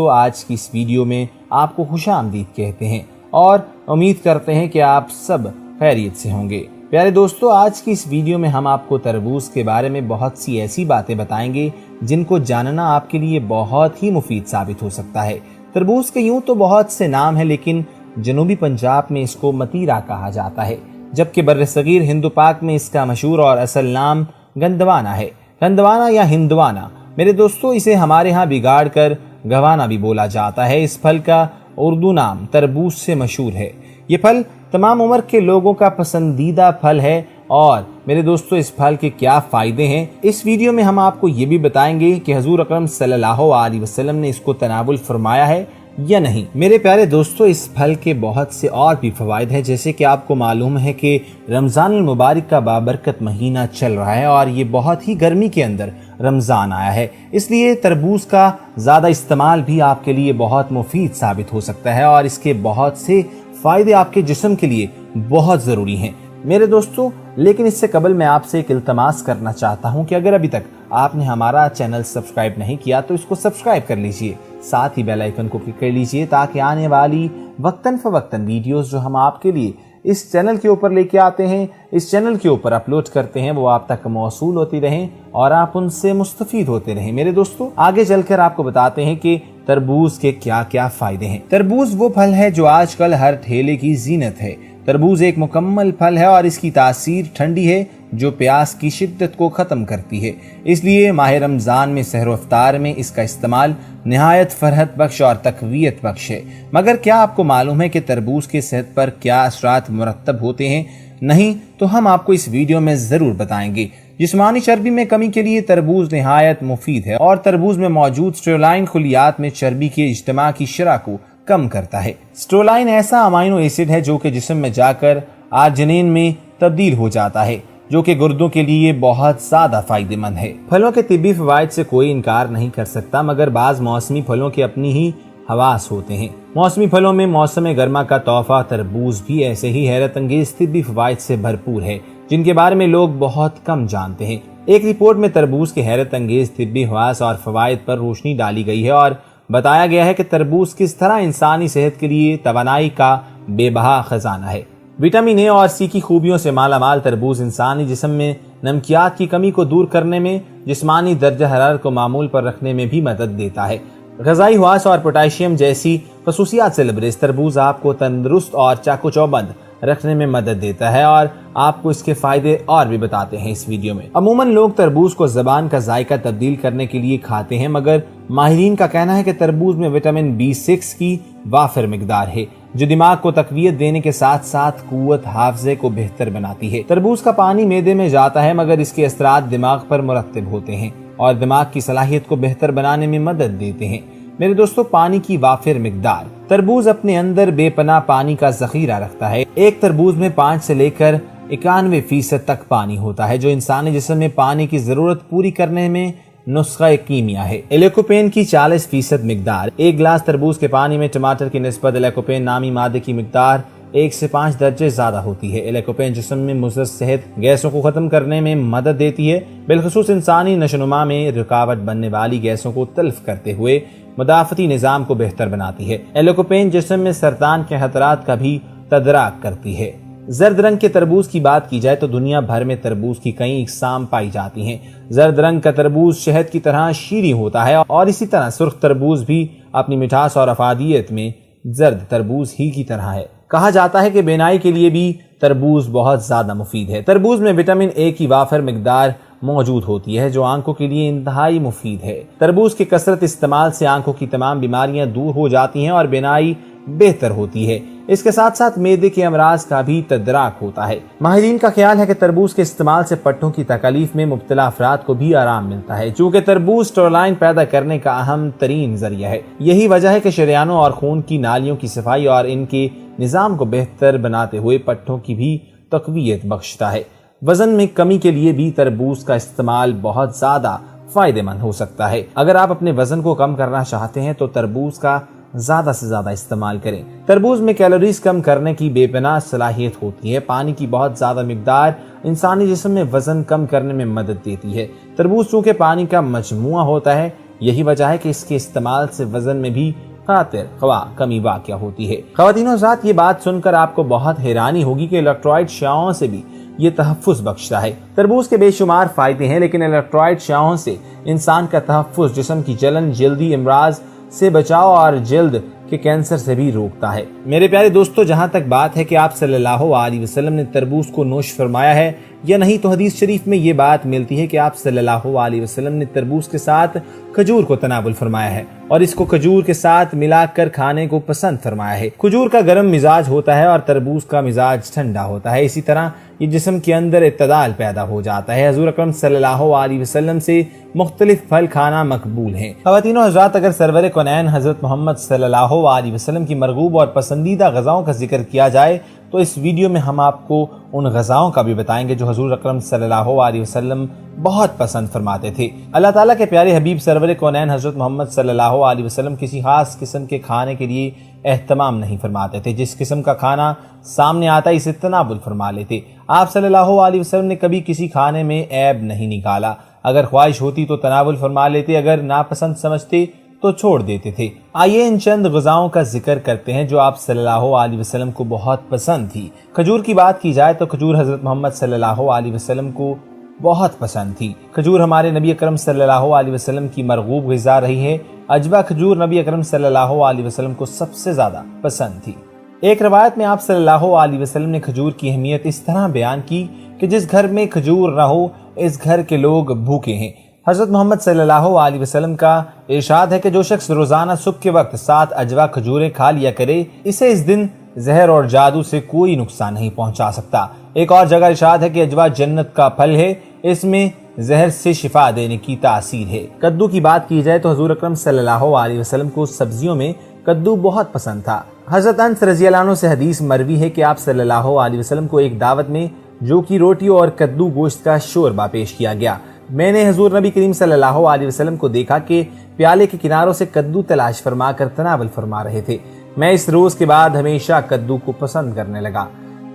तो आज की इस वीडियो में आपको खुशामदीद कहते हैं और उम्मीद करते हैं कि आप सब खैरियत से होंगे। प्यारे दोस्तों, आज की इस वीडियो में हम आपको तरबूज के बारे में बहुत सी ऐसी बातें बताएंगे जिनको जानना आपके लिए बहुत ही मुफीद साबित हो सकता है। तरबूज के यूं तो बहुत से नाम हैं, लेकिन जनूबी पंजाब में इसको मतीरा कहा जाता है, जबकि बर्रसगीर हिंदू पाक में इसका मशहूर और असल नाम गंदवाना है। गंदवाना या हिंदवाना। मेरे दोस्तों, इसे हमारे यहाँ बिगाड़ कर गवाना भी बोला जाता है। इस फल का उर्दू नाम तरबूज से मशहूर है। ये फल तमाम उम्र के लोगों का पसंदीदा फल है। और मेरे दोस्तों, इस फल के क्या फायदे हैं, इस वीडियो में हम आपको ये भी बताएंगे कि हजूर अकरम सल्लल्लाहु अलैहि वसल्लम ने इसको तनावुल फरमाया है या नहीं। मेरे प्यारे दोस्तों, इस फल के बहुत से और भी फवायद हैं। जैसे कि आपको मालूम है कि रमजान मुबारक का बाबरकत महीना चल रहा है और ये बहुत ही गर्मी के अंदर रमजान आया है, इसलिए तरबूज का ज़्यादा इस्तेमाल भी आपके लिए बहुत मुफीद साबित हो सकता है और इसके बहुत से फायदे आपके जिस्म के लिए बहुत ज़रूरी हैं। मेरे दोस्तों, लेकिन इससे कबल मैं आपसे एक इल्तमास करना चाहता हूं कि अगर अभी तक आपने हमारा चैनल सब्सक्राइब नहीं किया तो इसको सब्सक्राइब कर लीजिए, साथ ही बेल आइकन को क्लिक कर लीजिए ताकि आने वाली वक्तन फवक्तन वीडियोस जो हम आपके लिए इस चैनल के ऊपर लेके आते हैं, इस चैनल के ऊपर अपलोड करते हैं, वो आप तक मौसूल होती रहें और आप उनसे मुस्तफीद होते रहें। मेरे दोस्तों, आगे चलकर आपको बताते हैं कि तरबूज के क्या क्या फायदे हैं। तरबूज वो फल है जो आजकल हर ठेले की जीनत है। तरबूज एक मुकम्मल फल है और इसकी तासीर ठंडी है जो प्यास की शिद्दत को ख़त्म करती है। इसलिए माह रमज़ान में सहर इफ्तार में इसका इस्तेमाल निहायत फरहत बख्श और तक़वियत बख्श है। मगर क्या आपको मालूम है कि तरबूज के सेहत पर क्या असरात मुरतब होते हैं? नहीं तो हम आपको इस वीडियो में ज़रूर बताएंगे। जिस्मानी चर्बी में कमी के लिए तरबूज निहायत मुफीद है और तरबूज में मौजूद स्ट्रोलाइन खुलियात में चर्बी के इज्तिमा की शरह को कम करता है। स्ट्रोलाइन ऐसा अमाइनो एसिड है जो कि जिस्म में जाकर आर्जिनिन में तब्दील हो जाता है, जो कि गुर्दों के लिए बहुत ज्यादा फायदेमंद है। फलों के तिब्बी फवाइद से कोई इनकार नहीं कर सकता, मगर बाज मौसमी फलों के अपनी ही हवास होते हैं। मौसमी फलों में मौसम गर्मा का तोहफा तरबूज भी ऐसे ही हैरत अंगेज तिब्बी फवाइद से भरपूर है, जिनके बारे में लोग बहुत कम जानते हैं। एक रिपोर्ट में तरबूज के हैरत अंगेज तिब्बी हवास और फवाइद पर रोशनी डाली गई है और बताया गया है कि तरबूज किस तरह इंसानी सेहत के लिए तवानाई का बेबहा खजाना है। विटामिन ए और सी की खूबियों से मालामाल तरबूज इंसानी जिस्म में नमकियात की कमी को दूर करने में, जिस्मानी दर्जा हरारत को मामूल पर रखने में भी मदद देता है। ग़िज़ाई हवास और पोटाशियम जैसी खसूसियात से लबरेज तरबूज आपको तंदुरुस्त और चाको चौबंद रखने में मदद देता है और आपको इसके फायदे और भी बताते हैं इस वीडियो में। अमूमन लोग तरबूज को ज़बान का जायका तब्दील करने के लिए खाते हैं, मगर माहिरीन का कहना है कि तरबूज में विटामिन B6 की वाफिर मिकदार है, जो दिमाग को तक़वियत देने के साथ साथ कुव्वत हाफ़ज़े को बेहतर बनाती है। तरबूज का पानी मैदे में जाता है, मगर इसके असरात दिमाग पर मुरत्तब होते हैं और दिमाग की सलाहियत को बेहतर बनाने में मदद देते हैं। मेरे दोस्तों, पानी की वाफिर मिकदार। तरबूज अपने अंदर बेपनाह पानी का जखीरा रखता है। एक तरबूज में 5 से लेकर 91% तक पानी होता है, जो इंसानी जिस्म में पानी की जरूरत पूरी करने में नुस्खा कीमिया है। एलेकोपेन की 40% मिकदार। एक गिलास तरबूज के पानी में टमाटर की निस्बत एलेकोपेन नामी मादे की मिकदार 1 से 5 दर्जे ज्यादा होती है। एलेकोपेन जिस्म में मुज़र सेहत गैसों को खत्म करने में मदद देती है, बिलखुसूस इंसानी नशोनुमा में रुकावट बनने वाली गैसों को तल्फ करते हुए मुदाफ़ती निज़ाम को बेहतर बनाती है। एलेकोपेन जिस्म में सरतान के खतरात का भी तदराक करती है। जर्द रंग के तरबूज की बात की जाए तो दुनिया भर में तरबूज की कई इकसाम पाई जाती हैं। जर्द रंग का तरबूज शहद की तरह शीरी होता है और इसी तरह सुर्ख तरबूज भी अपनी मिठास और अफादियत में जर्द तरबूज ही की तरह है। कहा जाता है कि बेनाई के लिए भी तरबूज बहुत ज्यादा मुफीद है। तरबूज में विटामिन ए की वाफिर मिकदार मौजूद होती है, जो आंखों के लिए इंतहाई मुफीद है। तरबूज के कसरत इस्तेमाल से आंखों की तमाम बीमारियां दूर हो जाती हैं और बेनाई बेहतर होती है। इसके साथ साथ मैदे के अमराज का भी तदराक होता है। माहिरीन का ख्याल है कि तरबूज के इस्तेमाल से पट्टों की तकलीफ में मुब्तला अफराद को भी आराम मिलता है, चूँकि तरबूज स्टोरलाइन पैदा करने का अहम तरीन जरिया है। यही वजह है कि शरियानों और खून की नालियों की सफाई और इनके निज़ाम को बेहतर बनाते हुए पट्टों की भी तक़वियत बख्शता है। वजन में कमी के लिए भी तरबूज का इस्तेमाल बहुत ज्यादा फायदेमंद हो सकता है। अगर आप अपने वजन को कम करना चाहते हैं तो तरबूज का ज्यादा से ज्यादा इस्तेमाल करें। तरबूज में कैलोरीज कम करने की बेपनाह सलाहियत होती है। पानी की बहुत ज्यादा मिकदार इंसानी जिस्म में वजन कम करने में मदद देती है। तरबूज चूँकि पानी का मजमुआ होता है, यही वजह है कि इसके इस्तेमाल से वजन में भी खातिर ख्वा कमी वाक़या होती है। ख़वातीन और हज़रात, ये बात सुनकर आपको बहुत हैरानी होगी कि इलेक्ट्रॉइड श्याओं से भी ये तहफ़्फ़ुज़ बख्शता है। तरबूज के बेशुमार फ़ायदे हैं, लेकिन इलेक्ट्रॉइड श्याओं से इंसान का तहफ़्फ़ुज़ जिस्म की जलन, जल्दी इमराज से बचाव और जल्द के कैंसर से भी रोकता है। मेरे प्यारे दोस्तों, जहाँ तक बात है कि आप सल्लल्लाहु अलैहि वसल्लम ने तरबूज को नोश फरमाया है या नहीं, तो हदीस शरीफ में ये बात मिलती है कि आप सल्लल्लाहु अलैहि वसल्लम ने तरबूज के साथ खजूर को तनावुल फरमाया है और इसको खजूर के साथ मिलाकर खाने को पसंद फरमाया है। खजूर का गर्म मिजाज होता है और तरबूज का मिजाज ठंडा होता है। इसी तरह ये जिस्म के अंदर इत्तदाल पैदा हो जाता है। हजूर अकरम सल्लल्लाहु अलैहि वसल्लम से मुख्तलिफ फल खाना मकबूल है। ख़वातीन और हज़रात, अगर सरवर कौनैन हज़रत मोहम्मद सल्लल्लाहु अलैहि वसल्लम की मरगूब और पसंदीदा ग़ज़ाओं का जिक्र किया जाए तो इस वीडियो में हम आपको उन ग़ज़ाओं का भी बताएंगे जो हज़ूर अकरम सल्लल्लाहु अलैहि वसल्लम बहुत पसंद फरमाते थे। अल्लाह ताला के प्यारे हबीब सरवर कौनैन हज़रत मोहम्मद सल्लल्लाहु अलैहि वसल्लम किसी खास किस्म के खाने के लिए एहतमाम नहीं फरमाते थे। जिस किस्म का खाना सामने आता इसे तनाबुल फरमा लेते। आप सल्लल्लाहु अलैहि वसल्लम ने कभी किसी खाने में ऐब नहीं निकाला। अगर ख्वाहिश होती तो तनावुल फरमा लेते, अगर नापसंद समझते तो छोड़ देते थे। आइए इन चंद ग़ज़ाओं का जिक्र करते हैं जो आप सल्लल्लाहु अलैहि वसल्लम को बहुत पसंद थी। खजूर की बात की जाए तो खजूर हज़रत मोहम्मद सल्लल्लाहु अलैहि वसल्लम को बहुत पसंद थी। खजूर हमारे नबी अकरम सल्लल्लाहु अलैहि वसल्लम की मरगूब ग़िज़ा रही है। अजवा खजूर नबी अकरम सल्लल्लाहु अलैहि वसल्लम को सबसे ज़्यादा पसंद थी। एक रवायत में आप सल्लल्लाहु अलैहि वसल्लम ने खजूर की अहमियत इस तरह बयान की कि जिस घर में खजूर न हो इस घर के लोग भूखे हैं। हज़रत मोहम्मद सल्लल्लाहु अलैहि वसल्लम का इरशाद है कि जो शख्स रोज़ाना सुबह के वक्त 7 अजवा खजूरें खा लिया करे, इसे इस दिन जहर और जादू से कोई नुकसान नहीं पहुंचा सकता। एक और जगह इरशाद है कि अजवा जन्नत का फल है, इसमें जहर से शिफा देने की तासीर है। कद्दू की बात की जाए तो हज़ूर अकरम सल्लल्लाहु अलैहि वसल्लम को सब्जियों में कद्दू बहुत पसंद था। हज़रत अनस रज़ियल्लाहु अन्हु से हदीस मरवी है कि आप सल्लल्लाहु अलैहि वसल्लम को एक दावत में जो की रोटी और कद्दू गोश्त का शोरबा पेश किया गया। मैंने हजूर नबी करीम सल्लल्लाहु अलैहि वसल्लम को देखा कि प्याले के किनारों से कद्दू तलाश फरमा कर तनावल फरमा रहे थे। मैं इस रोज के बाद हमेशा कद्दू को पसंद करने लगा।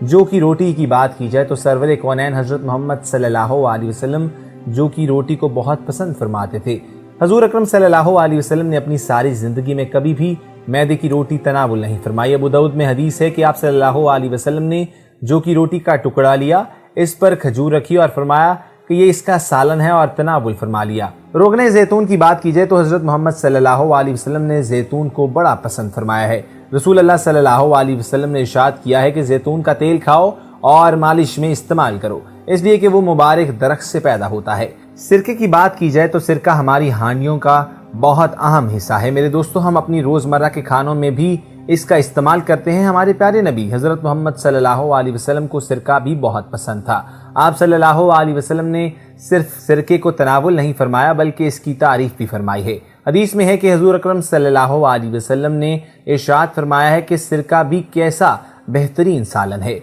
जो की रोटी की बात की जाए तो सरवर कौनैन हजरत मोहम्मद सल्लल्लाहु अलैहि वसल्लम जो की रोटी को बहुत पसंद फरमाते थे। हजूर अकरम सल्लल्लाहु अलैहि वसल्लम ने अपनी सारी जिंदगी में कभी भी मैदे की रोटी तनावुल नहीं फरमाई। अबू दाऊद में हदीस है कि आप सल्लल्लाहु अलैहि वसल्लम ने जो की रोटी का टुकड़ा लिया, इस पर खजूर रखी और फरमाया कि ये इसका सालन है और तनावुल फरमा लिया। रोगने जैतून की बात की जाए तो हजरत मोहम्मद सल्लल्लाहु अलैहि वसल्लम ने जैतून को बड़ा पसंद फरमाया है। रसूल अल्लाह सल्लल्लाहु अलैहि वसल्लम ने इरशाद किया है कि जैतून का तेल खाओ और मालिश में इस्तेमाल करो, इसलिए कि वो मुबारक दरख्त से पैदा होता है। सिरके की बात की जाए तो सिरका हमारी हांडियों का बहुत अहम हिस्सा है। मेरे दोस्तों, हम अपनी रोजमर्रा के खानों में भी इसका इस्तेमाल करते हैं। हमारे प्यारे नबी हजरत मोहम्मद सल्लल्लाहु अलैहि वसल्लम को सिरका भी बहुत पसंद था। आप सल्लल्लाहु अलैहि वसल्लम ने सिर्फ सिरके को तनावुल नहीं फरमाया बल्कि इसकी तारीफ भी फरमाई है। हदीस में है कि हजूर अकरम सल्लल्लाहु अलैहि वसल्लम ने इरशाद फरमाया है कि सिरका भी कैसा बेहतरीन सालन है।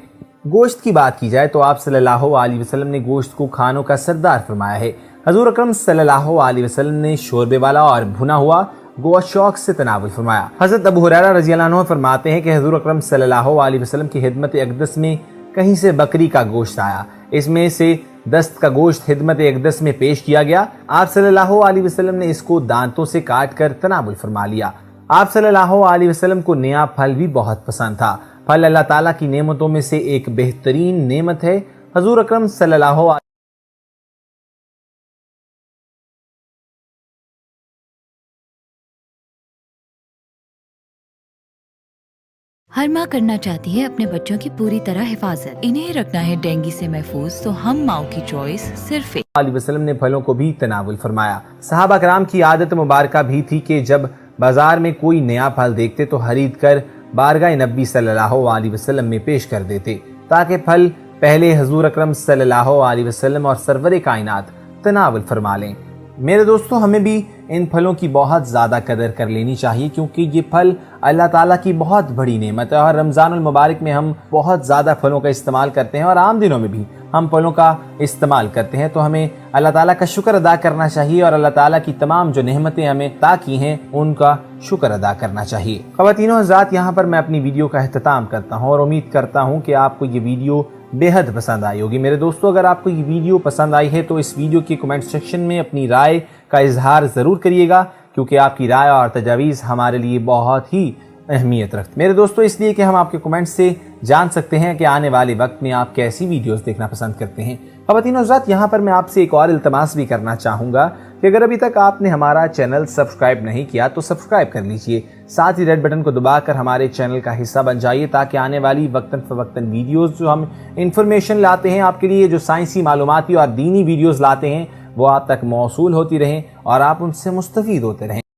गोश्त की बात की जाए तो आप सल्लल्लाहु अलैहि वसल्लम ने गोश्त को खानों का सरदार फरमाया है। हजूर अकरम सल्लल्लाहु अलैहि वसल्लम ने शोरबे वाला और भुना हुआ गोश्त शौक से तनावुल फरमाया। हजरत अबू हुरैरा रज़ियल्लाहु अन्हु फरमाते हैं कि हजूर अकरम सल्लल्लाहु अलैहि वसल्लम की खिदमत अक़दस में कहीं से बकरी का गोश्त आया, इसमें से दस्त का गोश्त खिदमत अक़दस में पेश किया गया। आप सल्लल्लाहु अलैहि वसल्लम ने इसको दांतों से काट कर तनावुल फरमा लिया। आप सल्लल्लाहु अलैहि वसल्लम को नया फल भी बहुत पसंद था। फल अल्लाह ताला की नेमतों में से एक बेहतरीन नेमत है। हजूर अकरम सल्लल्लाहु हर माँ करना चाहती है अपने बच्चों की पूरी तरह हिफाजत। इन्हें रखना है डेंगू से महफूज, तो हम माओ की चॉइस सिर्फ अलैहि वसल्लम ने फलों को भी तनावुल फरमाया। सहाबा कराम की आदत मुबारक भी थी कि जब बाजार में कोई नया फल देखते तो खरीद कर बारगाह नबी सल्लल्लाहु अलैहि वसल्लम में पेश कर देते ताकि फल पहले हजूर अकरम सल्लल्लाहु अलैहि वसल्लम और सरवर कायनात तनावुल फरमा लें। मेरे दोस्तों, हमें भी इन फलों की बहुत ज़्यादा कदर कर लेनी चाहिए क्योंकि ये फल अल्लाह ताला की बहुत बड़ी नेमत है और रमज़ानुल मुबारक में हम बहुत ज़्यादा फलों का इस्तेमाल करते हैं और आम दिनों में भी हम फलों का इस्तेमाल करते हैं। तो हमें अल्लाह ताला का शुक्र अदा करना चाहिए और अल्लाह ताला की तमाम जो नेमतें हमें अता की हैं उनका शुक्र अदा करना चाहिए। ख़वातीनो हज़रात, यहाँ पर मैं अपनी वीडियो का अख्ताम करता हूँ और उम्मीद करता हूँ कि आपको ये वीडियो बेहद पसंद आई होगी। मेरे दोस्तों, अगर आपको ये वीडियो पसंद आई है तो इस वीडियो के कमेंट सेक्शन में अपनी राय का इजहार ज़रूर करिएगा, क्योंकि आपकी राय और तजावीज़ हमारे लिए बहुत ही अहमियत रखते मेरे दोस्तों, इसलिए कि हम आपके कमेंट से जान सकते हैं कि आने वाले वक्त में आप कैसी वीडियोस देखना पसंद करते हैं। ख़वातीन और हज़रात, यहाँ पर मैं आपसे एक और इल्तमास भी करना चाहूँगा कि अगर अभी तक आपने हमारा चैनल सब्सक्राइब नहीं किया तो सब्सक्राइब कर लीजिए, साथ ही रेड बटन को दबाकर हमारे चैनल का हिस्सा बन जाइए, ताकि आने वाली वक्तन फ़वक्तन वीडियोज़ जो हम इंफॉर्मेशन लाते हैं आपके लिए, जो साइंसी मालूमाती और दीनी वीडियोज़ लाते हैं, वो आप तक मौसूल होती रहें और आप उनसे मुस्तफ़ीद होते रहें।